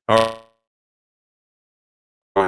It's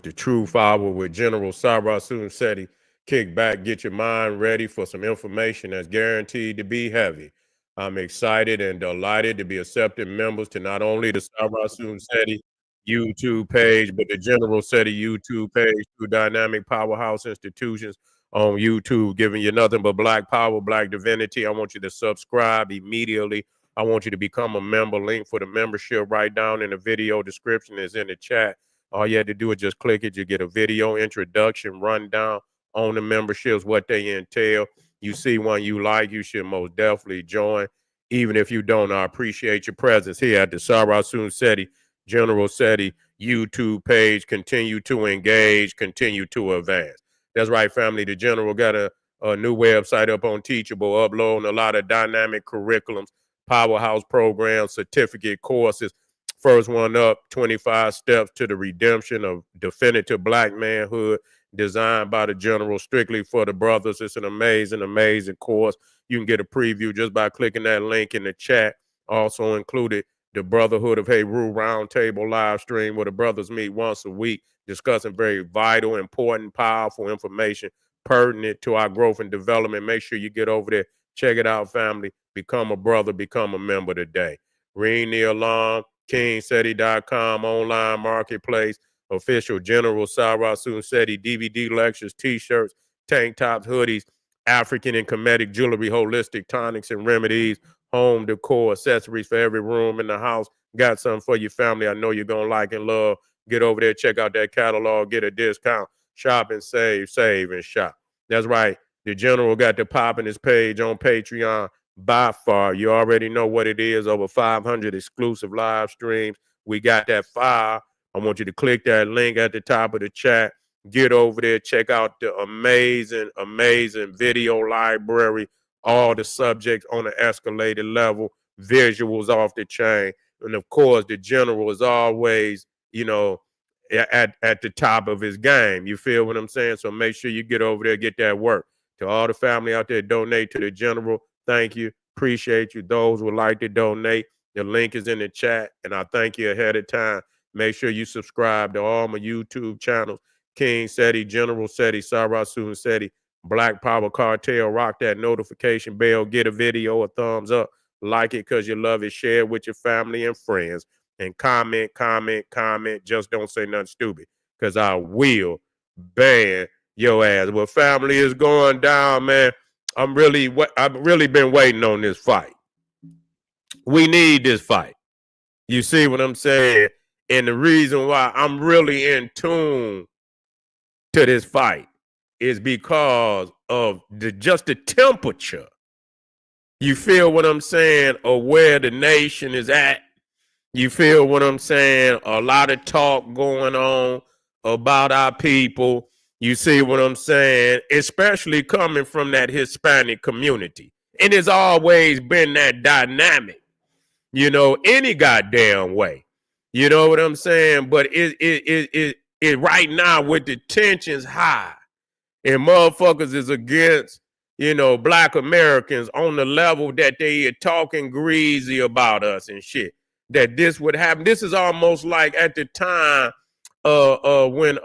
the Truth Hour with General Cyrus Seti. Kick back, get your mind ready for some information that's guaranteed to be heavy. I'm excited and delighted to be accepting members to not only the Cyrus Seti YouTube page, but the General Seti YouTube page through Dynamic Powerhouse Institutions on YouTube, giving you nothing but black power, black divinity. I want you to subscribe immediately. I want you to become a member. Link for the membership right down in the video description is in the chat. All you had to do is just click it. You get a video introduction, rundown on the memberships, what they entail. You see one you like, you should most definitely join. Even if you don't, I appreciate your presence here at the Sarasun Seti, General Seti YouTube page. Continue to engage, continue to advance. That's right, family. The General got a new website up on Teachable, uploading a lot of dynamic curriculums, powerhouse programs, certificate courses. First one up, 25 Steps to the Redemption of Definitive Black Manhood, designed by the General strictly for the brothers. It's an amazing, amazing course. You can get a preview just by clicking that link in the chat. Also included the Brotherhood of Heru Roundtable live stream where the brothers meet once a week, discussing very vital, important, powerful information pertinent to our growth and development. Make sure you get over there. Check it out, family. Become a brother, become a member today. Ring the alarm. KingSeti.com, online marketplace, official General Sarasun Seti DVD lectures, t-shirts, tank tops, hoodies, African and Kemetic jewelry, holistic tonics and remedies, home decor, accessories for every room in the house. Got something for your family I know you're going to like and love. Get over there, check out that catalog, get a discount, shop and save and shop. That's right. The General got the pop in his page on Patreon. By far, you already know what it is. Over 500 exclusive live streams. We got that fire. I want you to click that link at the top of the chat. Get over there. Check out the amazing, amazing video library. All the subjects on an escalated level. Visuals off the chain. And of course, the General is always, at the top of his game. You feel what I'm saying? So make sure you get over there, get that work. To all the family out there, donate to the General. Thank you. Appreciate you. Those who would like to donate, the link is in the chat, and I thank you ahead of time. Make sure you subscribe to all my YouTube channels, King Seti, General Seti, Sarasun Seti, Black Power Cartel. Rock that notification bell. Get a video a thumbs up. Like it because you love it. Share it with your family and friends. And comment. Just don't say nothing stupid because I will ban your ass. Well, family is going down, man. I've really been waiting on this fight. We need this fight. You see what I'm saying? And the reason why I'm really in tune to this fight is because of just the temperature. You feel what I'm saying? Of where the nation is at. You feel what I'm saying? A lot of talk going on about our people. You see what I'm saying? Especially coming from that Hispanic community. And it's always been that dynamic, any goddamn way. You know what I'm saying? But it right now with the tensions high and motherfuckers is against, black Americans on the level that they are talking greasy about us and shit. That this would happen. This is almost like at the time when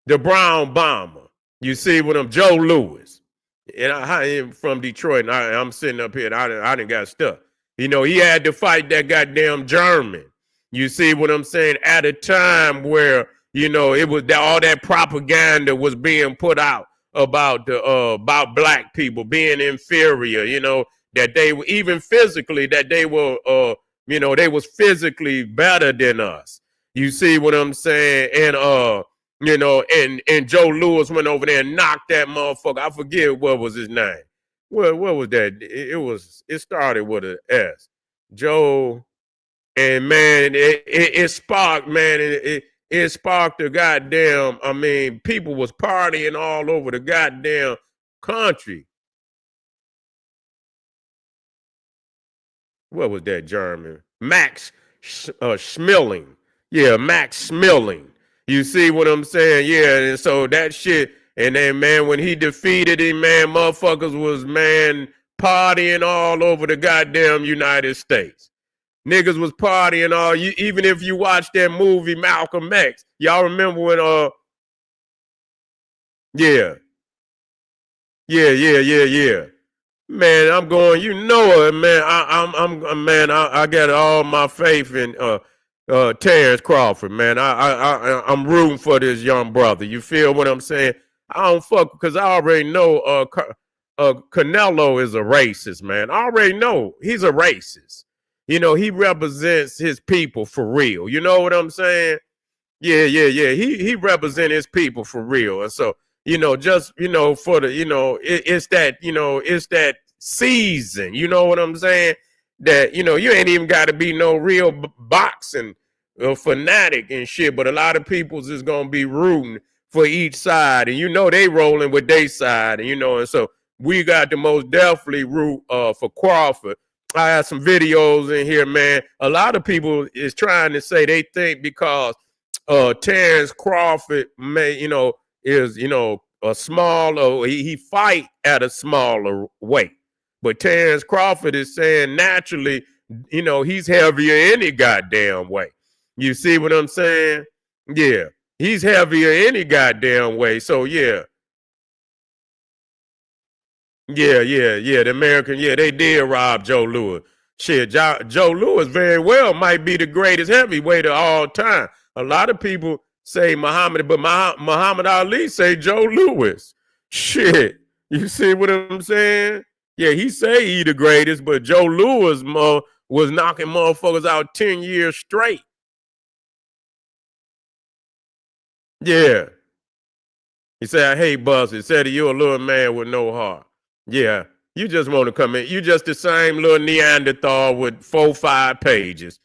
the Brown Bomber. You see what I'm Joe Louis. And I am from Detroit, and I'm sitting up here, and I done got stuck. He had to fight that goddamn German. You see what I'm saying? At a time where, it was all that propaganda was being put out about about black people being inferior, that they were even physically, that they were, they was physically better than us. You see what I'm saying? And, and Joe Louis went over there and knocked that motherfucker. I forget what was his name. What was that? It started with an S. Joe, and man, it sparked, man. It sparked the goddamn, people was partying all over the goddamn country. What was that German? Max Schmeling. Yeah, Max Schmeling. You see what I'm saying? Yeah, and so that shit, and then, man, when he defeated him, man, motherfuckers was, man, partying all over the goddamn United States. Niggas was partying all you. Even if you watch that movie Malcolm X, y'all remember when yeah, yeah. Man, I'm going. You know it, man. Man. I got all my faith in Terrence Crawford, man. I'm rooting for this young brother. You feel what I'm saying? I don't fuck because I already know Canelo is a racist, man. I already know he's a racist. You know, he represents his people for real. You know what I'm saying? Yeah. He represent his people for real. And so, just for the, it's that, it's that season. You know what I'm saying? That, you ain't even got to be no real boxing fanatic and shit, but a lot of people's is gonna be rooting for each side, and they rolling with their side, and so we got to most definitely root for Crawford. I have some videos in here, man. A lot of people is trying to say they think because Terrence Crawford is a smaller, he fight at a smaller weight, but Terrence Crawford is saying naturally, he's heavier any goddamn way. You see what I'm saying? Yeah, he's heavier any goddamn way. So yeah. The American, they did rob Joe Louis. Shit, Joe Louis very well might be the greatest heavyweight of all time. A lot of people say Muhammad, but Muhammad Ali say Joe Louis. Shit, you see what I'm saying? Yeah, he say he the greatest, but Joe Louis was knocking motherfuckers out 10 years straight. Yeah. He said, I hate buses. He said, you're a little man with no heart. Yeah, you just want to come in. You just the same little Neanderthal with 4-5 pages.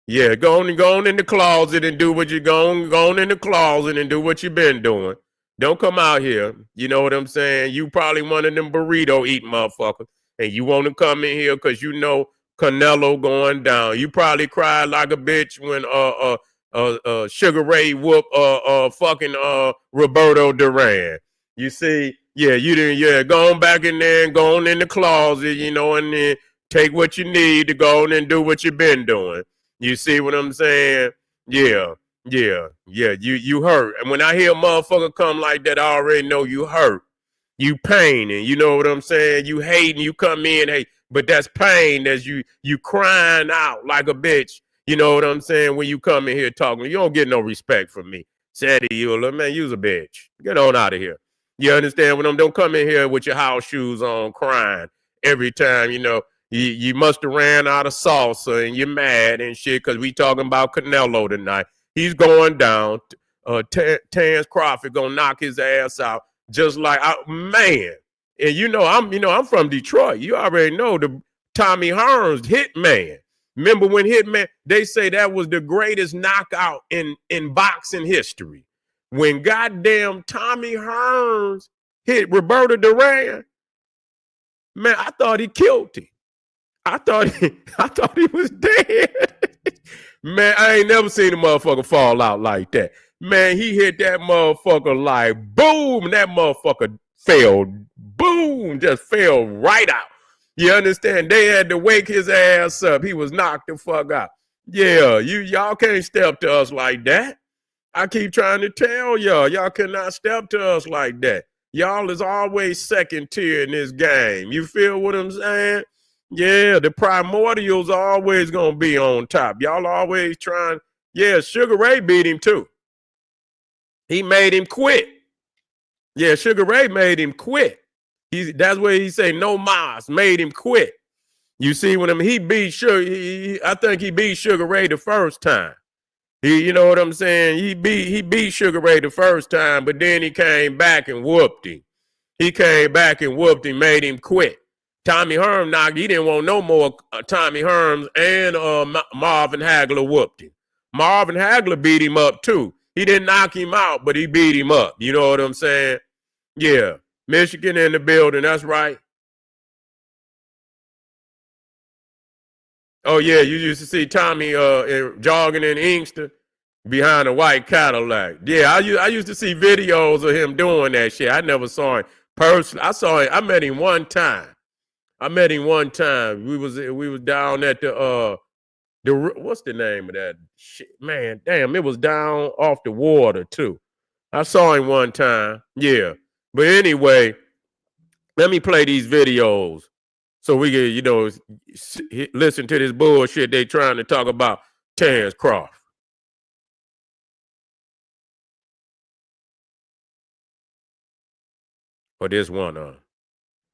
Yeah, go on in the closet and do what you go on in the closet and do what you've been doing. Don't come out here. You know what I'm saying? You probably one of them burrito eating motherfuckers, and you want to come in here because you know Canelo going down. You probably cried like a bitch when Sugar Ray whoop fucking Roberto Duran. You see, yeah, you didn't, yeah, go on back in there and go on in the closet, and then take what you need to go on and do what you've been doing. You see what I'm saying? Yeah. You hurt. And when I hear a motherfucker come like that, I already know you hurt. You paining. You know what I'm saying? You hating. You come in, hey, but that's pain. That's you crying out like a bitch. You know what I'm saying? When you come in here talking, you don't get no respect from me. Said to you, man, you's a bitch. Get on out of here. You understand? When don't come in here with your house shoes on, crying every time. You must have ran out of salsa and you're mad and shit because we talking about Canelo tonight. He's going down. Terrence Crawford gonna knock his ass out just like man. And I'm from Detroit. You already know the Tommy Hearns Hitman. Remember when Hitman? They say that was the greatest knockout in boxing history. When goddamn Tommy Hearns hit Roberto Duran, man, I thought he killed him. I thought he was dead. Man, I ain't never seen a motherfucker fall out like that. Man, he hit that motherfucker like boom, and that motherfucker fell, boom, just fell right out. You understand? They had to wake his ass up. He was knocked the fuck out. Yeah, y'all can't step to us like that. I keep trying to tell y'all cannot step to us like that. Y'all is always second tier in this game. You feel what I'm saying? Yeah, the primordials are always going to be on top. Y'all always trying. Yeah, Sugar Ray beat him too. He made him quit. Yeah, Sugar Ray made him quit. That's where he say no mas, made him quit. You see when he beat Sugar, I think he beat Sugar Ray the first time. You know what I'm saying? He beat Sugar Ray the first time, but then he came back and whooped him. He came back and whooped him, made him quit. Tommy Hearns knocked. He didn't want no more Tommy Hearns, and Marvin Hagler whooped him. Marvin Hagler beat him up too. He didn't knock him out, but he beat him up. You know what I'm saying? Yeah. Michigan in the building. That's right. Oh, yeah. You used to see Tommy jogging in Inkster behind a white Cadillac. Yeah, I used to see videos of him doing that shit. I never saw him personally. I met him one time. We was down at the What's the name of that shit? Man, damn, it was down off the water too. I saw him one time. Yeah. But anyway, let me play these videos so we can, listen to this bullshit they trying to talk about Terrence Crawford. Or this one on.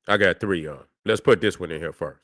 I got 3 on. Let's put this one in here first.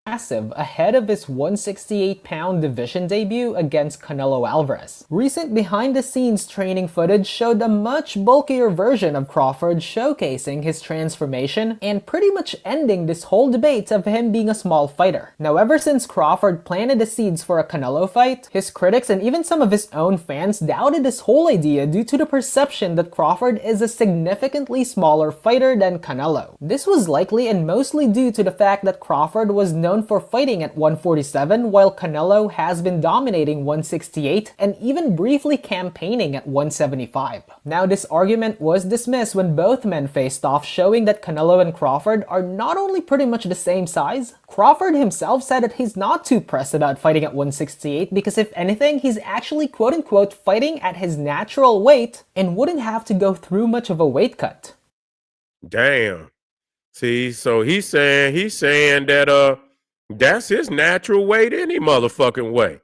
Massive ahead of his 168-pound division debut against Canelo Alvarez. Recent behind-the-scenes training footage showed a much bulkier version of Crawford showcasing his transformation and pretty much ending this whole debate of him being a small fighter. Now, ever since Crawford planted the seeds for a Canelo fight, his critics and even some of his own fans doubted this whole idea due to the perception that Crawford is a significantly smaller fighter than Canelo. This was likely and mostly due to the fact that Crawford was known for fighting at 147 while Canelo has been dominating 168 and even briefly campaigning at 175. Now, this argument was dismissed when both men faced off, showing that Canelo and Crawford are not only pretty much the same size, Crawford himself said that he's not too pressed about fighting at 168 because if anything, he's actually quote-unquote fighting at his natural weight and wouldn't have to go through much of a weight cut. Damn. See, so he's saying that that's his natural weight any motherfucking way.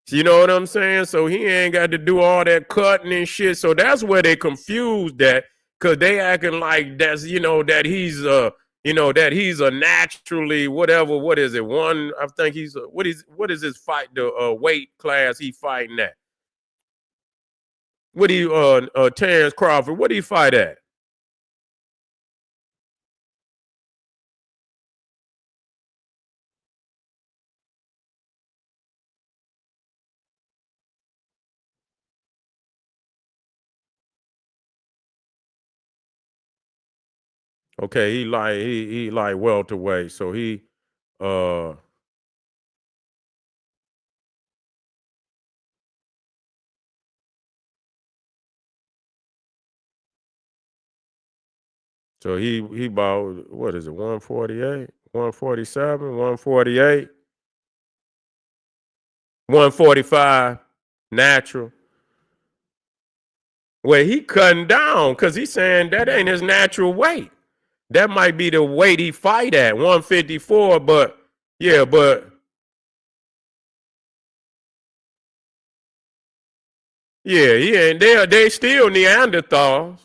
You know what I'm saying? So he ain't got to do all that cutting and shit. So that's where they confused that, because they acting like that's, that he's that he's a naturally whatever. What is it? I think he's what is his fight, the weight class he fighting at? What do you Terrence Crawford, what do you fight at? Okay, he like welterweight, so he uh so he bought, what is it, 148, 147, 148, 145 natural. Well, he cutting down because he's saying that ain't his natural weight. That might be the weight he fight at, 154, but yeah, and they still Neanderthals.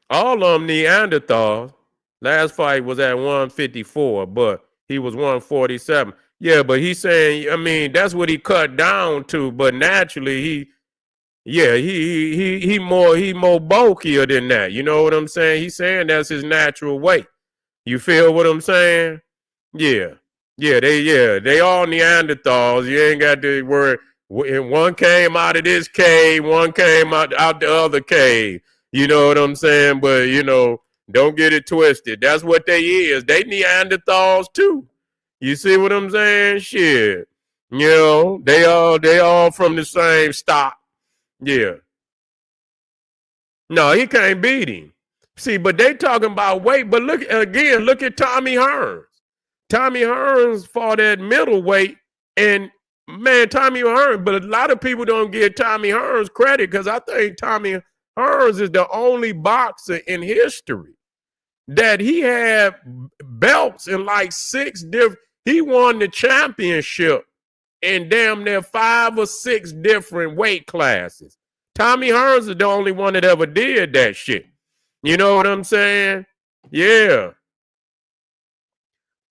All of them Neanderthals. Last fight was at 154, but he was 147. Yeah, but he's saying, I mean, that's what he cut down to. But naturally, he more bulkier than that. You know what I'm saying? He's saying that's his natural weight. You feel what I'm saying? Yeah. They all Neanderthals. You ain't got to worry. One came out of this cave, one came out the other cave. You know what I'm saying? But don't get it twisted. That's what they is. They Neanderthals too. You see what I'm saying? Shit. They all from the same stock. Yeah. No, he can't beat him. See, but they talking about weight. But look at Tommy Hearns. Tommy Hearns fought at middleweight, and man, Tommy Hearns. But a lot of people don't give Tommy Hearns credit because I think Tommy Hearns is the only boxer in history that he had belts in like 6 different. He won the championship in damn near 5 or 6 different weight classes. Tommy Hearns is the only one that ever did that shit. You know what I'm saying? Yeah.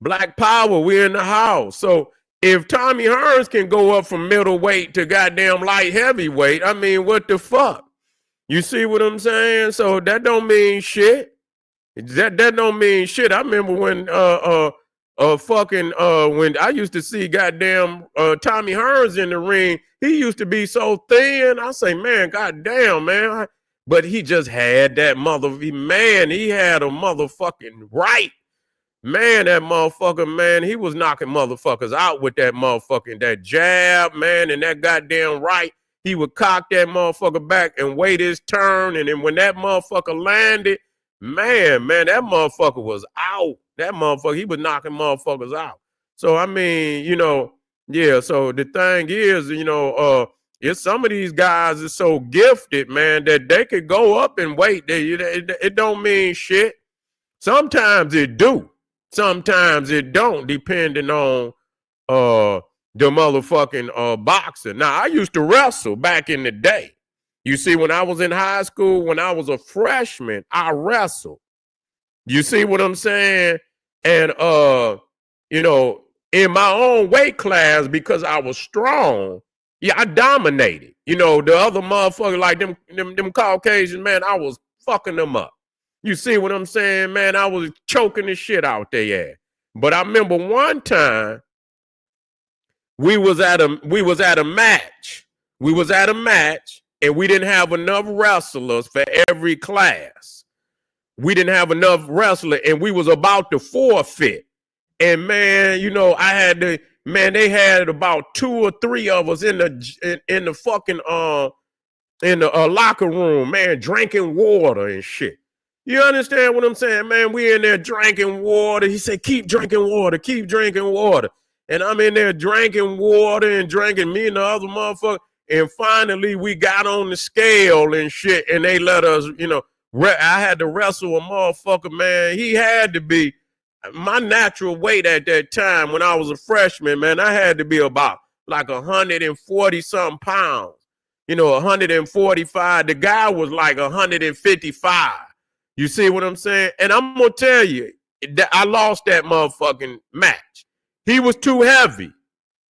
Black power, we're in the house. So if Tommy Hearns can go up from middleweight to goddamn light heavyweight, I mean, what the fuck? You see what I'm saying? So that don't mean shit. That don't mean shit. I remember when when I used to see goddamn Tommy Hearns in the ring, he used to be so thin. I say, man, goddamn, man. But he just had that he had a motherfucking right. Man, that motherfucker, man, he was knocking motherfuckers out with that jab, man, and that goddamn right. He would cock that motherfucker back and wait his turn. And then when that motherfucker landed, man, that motherfucker was out. That motherfucker, he was knocking motherfuckers out. So, I mean, Yeah, so the thing is, it's some of these guys are so gifted, man, that they could go up and weight. It don't mean shit. Sometimes it do. Sometimes it don't, depending on uh the motherfucking boxer. Now, I used to wrestle back in the day. You see, when I was in high school, when I was a freshman, I wrestled. You see what I'm saying? And you know, in my own weight class, because I was strong, yeah, I dominated. The other motherfuckers like them Caucasian, man, I was fucking them up. You see what I'm saying, man? I was choking the shit out their ass. But I remember one time we was at a match. We was at a match and we didn't have enough wrestlers for every class. We didn't have enough wrestlers and we was about to forfeit. And man, I had to, man, they had about 2 or 3 of us in the fucking in the locker room, man, drinking water and shit. You understand what I'm saying, man? We in there drinking water. He said, keep drinking water, keep drinking water. And I'm in there drinking water and drinking, me and the other motherfucker. And finally, we got on the scale and shit, and they let us, I had to wrestle a motherfucker, man. He had to be my natural weight at that time when I was a freshman, man. I had to be about like 140 something pounds. 145. The guy was like 155. You see what I'm saying? And I'm going to tell you, I lost that motherfucking match. He was too heavy.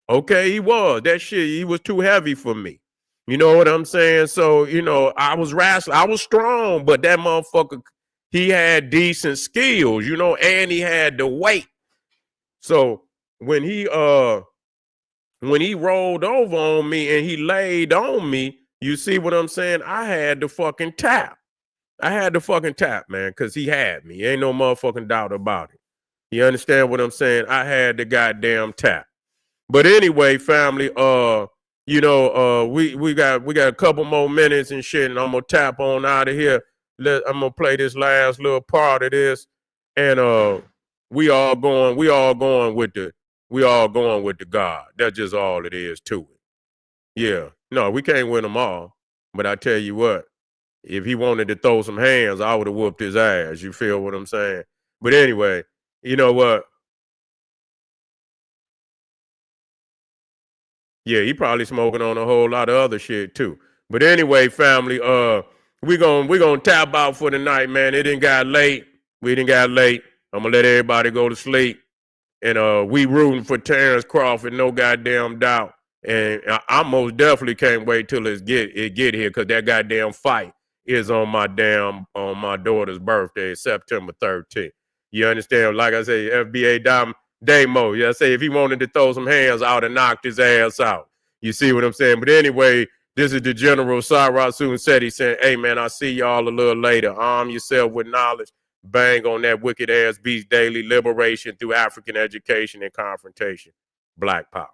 Okay, he was. That shit, he was too heavy for me. You know what I'm saying? So, I was wrestling. I was strong, but that motherfucker, he had decent skills, and he had the weight. So when he rolled over on me and he laid on me, you see what I'm saying? I had to fucking tap. I had to fucking tap, man, because he had me. Ain't no motherfucking doubt about it. You understand what I'm saying? I had the goddamn tap. But anyway, family, we got a couple more minutes and shit, and I'm gonna tap on out of here. I'm gonna play this last little part of this, and we all going with the God. That's just all it is to it. Yeah. No, we can't win them all. But I tell you what, if he wanted to throw some hands, I would have whooped his ass. You feel what I'm saying? But anyway, you know what? Yeah, he probably smoking on a whole lot of other shit too. But anyway, family, we gonna tap out for the night, man. It didn't got late. We didn't got late. I'm gonna let everybody go to sleep. And we rooting for Terrence Crawford, no goddamn doubt. And I most definitely can't wait till it get here, because that goddamn fight is on my daughter's birthday, September 13th. You understand? Like I say, FBA Damo. Yeah, I say if he wanted to throw some hands, I would have knocked his ass out. You see what I'm saying? But anyway, this is the General Cyrus Soon said. He said, hey man, I'll see y'all a little later. Arm yourself with knowledge. Bang on that wicked ass beast daily. Liberation through African education and confrontation. Black power.